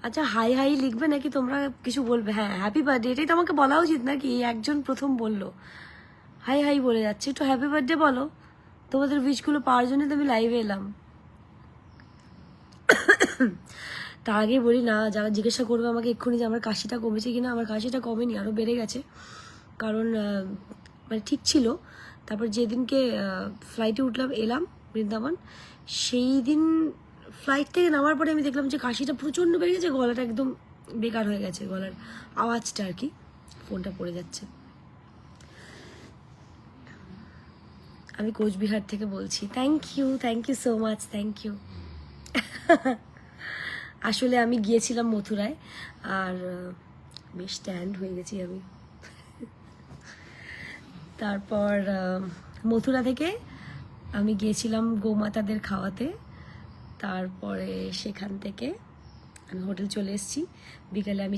আচ্ছা high high লিখবে নাকি তোমরা কিছু বলবে? হ্যাঁ হ্যাপি বার্থডে, এটাই তো আমাকে বলা উচিত নাকি? একজন প্রথম বললো হাই হাই বলে যাচ্ছে, একটু হ্যাপি বার্থডে বলো। তোমাদের উইশগুলো পাওয়ার জন্য তো আমি লাইভে এলাম। তার আগে বলি না, যারা জিজ্ঞাসা করবে আমাকে এক্ষুনি যে আমার কাশিটা কমেছে কিনা, আমার কাশিটা কমেনি, আরও বেড়ে গেছে। কারণ মানে ঠিক ছিল, তারপর যেদিনকে ফ্লাইটে উঠলাম এলাম বৃন্দাবন, সেই দিন ফ্লাইট থেকে নামার পরে আমি দেখলাম যে কাশিটা প্রচণ্ড বেড়ে গেছে, গলাটা একদম বেকার হয়ে গেছে, গলার আওয়াজটা আর কি। ফোনটা পড়ে যাচ্ছে। আমি কোচবিহার থেকে বলছি। Thank you so much, thank you. আসলে আমি গিয়েছিলাম মথুরায়, আর বেশ স্ট্যান্ড হয়ে গেছি আমি। তারপর মথুরা থেকে আমি গিয়েছিলাম গোমাতাদের খাওয়াতে, তারপরে সেখান থেকে আমি হোটেল চলে এসেছি। বিকালে আমি